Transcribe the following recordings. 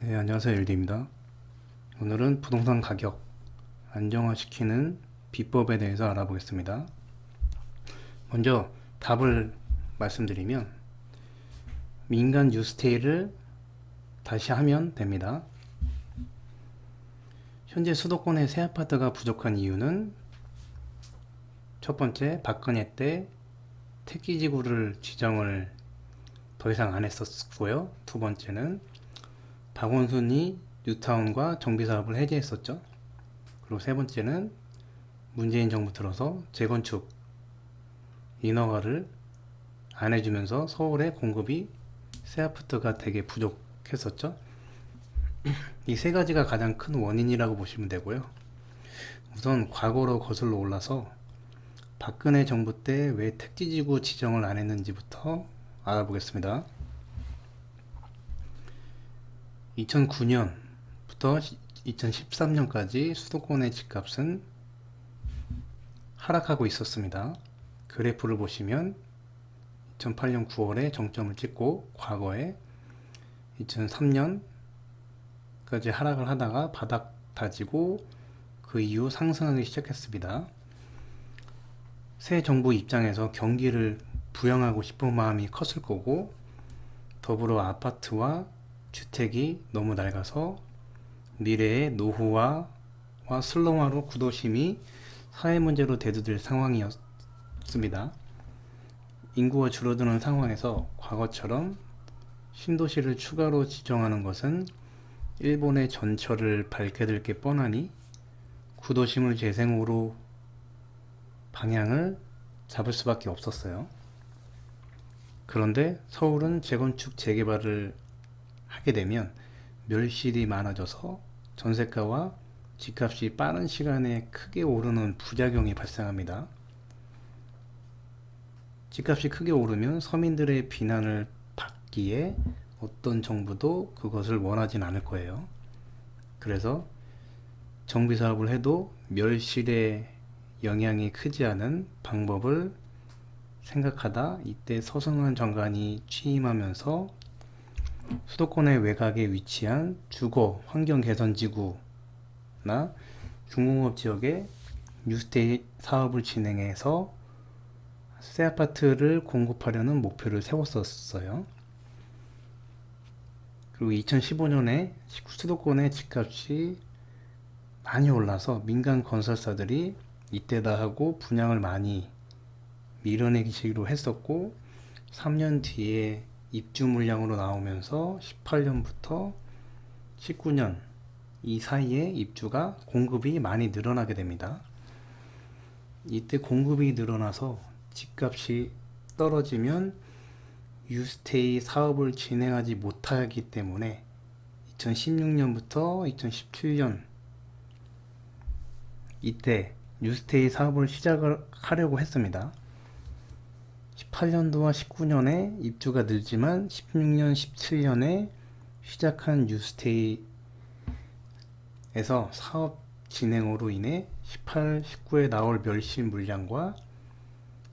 네, 안녕하세요. 일디입니다. 오늘은 부동산 가격 안정화시키는 비법에 대해서 알아보겠습니다. 먼저 답을 말씀드리면 민간 뉴스테이를 다시 하면 됩니다. 현재 수도권의 새 아파트가 부족한 이유는 첫 번째, 박근혜 때 택지지구를 지정을 더 이상 안 했었고요. 두 번째는 박원순이 뉴타운과 정비사업을 해제했었죠. 그리고 세 번째는 문재인 정부 들어서 재건축 인허가를 안 해주면서 서울의 공급이 새 아파트가 되게 부족했었죠. 이 세 가지가 가장 큰 원인이라고 보시면 되고요. 우선 과거로 거슬러 올라서 박근혜 정부 때 왜 택지지구 지정을 안 했는지부터 알아보겠습니다. 2009년부터 2013년까지 수도권의 집값은 하락하고 있었습니다. 그래프를 보시면 2008년 9월에 정점을 찍고 과거에 2003년까지 하락을 하다가 바닥 다지고 그 이후 상승하기 시작했습니다. 새 정부 입장에서 경기를 부양하고 싶은 마음이 컸을 거고, 더불어 아파트와 주택이 너무 낡아서 미래의 노후화와 슬럼화로 구도심이 사회 문제로 대두될 상황이었습니다. 인구가 줄어드는 상황에서 과거처럼 신도시를 추가로 지정하는 것은 일본의 전철을 밟게 될 게 뻔하니 구도심을 재생으로 방향을 잡을 수밖에 없었어요. 그런데 서울은 재건축 재개발을 하게 되면 멸실이 많아져서 전세가와 집값이 빠른 시간에 크게 오르는 부작용이 발생합니다. 집값이 크게 오르면 서민들의 비난을 받기에 어떤 정부도 그것을 원하진 않을 거예요. 그래서 정비사업을 해도 멸실의 영향이 크지 않은 방법을 생각하다 이때 서승환 장관이 취임하면서 수도권의 외곽에 위치한 주거 환경 개선 지구나 중공업 지역에 뉴스테이 사업을 진행해서 새 아파트를 공급하려는 목표를 세웠었어요. 그리고 2015년에 수도권의 집값이 많이 올라서 민간 건설사들이 이때다 하고 분양을 많이 밀어내기로 했었고, 3년 뒤에 입주 물량으로 나오면서 18년부터 19년 이 사이에 입주가 공급이 많이 늘어나게 됩니다. 이때 공급이 늘어나서 집값이 떨어지면 유스테이 사업을 진행하지 못하기 때문에 2016년부터 2017년 이때 뉴스테이 사업을 시작을 하려고 했습니다. 18년도와 19년에 입주가 늘지만 16년, 17년에 시작한 뉴스테이에서 사업 진행으로 인해 18, 19에 나올 멸실 물량과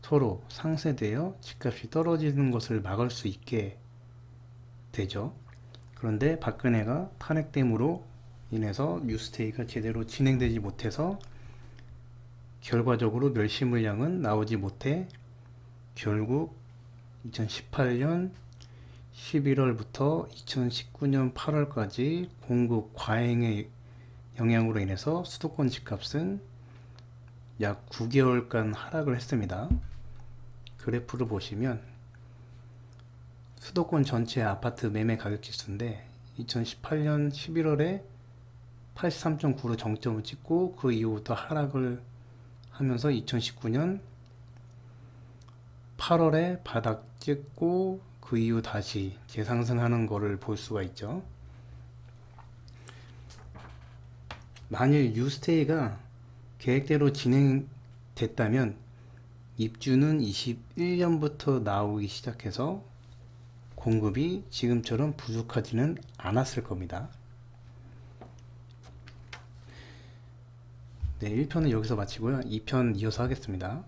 서로 상쇄되어 집값이 떨어지는 것을 막을 수 있게 되죠. 그런데 박근혜가 탄핵됨으로 인해서 뉴스테이가 제대로 진행되지 못해서 결과적으로 멸실 물량은 나오지 못해 결국 2018년 11월부터 2019년 8월까지 공급 과잉의 영향으로 인해서 수도권 집값은 약 9개월간 하락을 했습니다. 그래프를 보시면 수도권 전체 아파트 매매 가격 지수인데 2018년 11월에 83.9로 정점을 찍고 그 이후부터 하락을 하면서 2019년 8월에 바닥 찍고 그 이후 다시 재상승하는 것을 볼 수가 있죠. 만일 뉴스테이가 계획대로 진행됐다면 입주는 21년부터 나오기 시작해서 공급이 지금처럼 부족하지는 않았을 겁니다. 네, 1편은 여기서 마치고요. 2편 이어서 하겠습니다.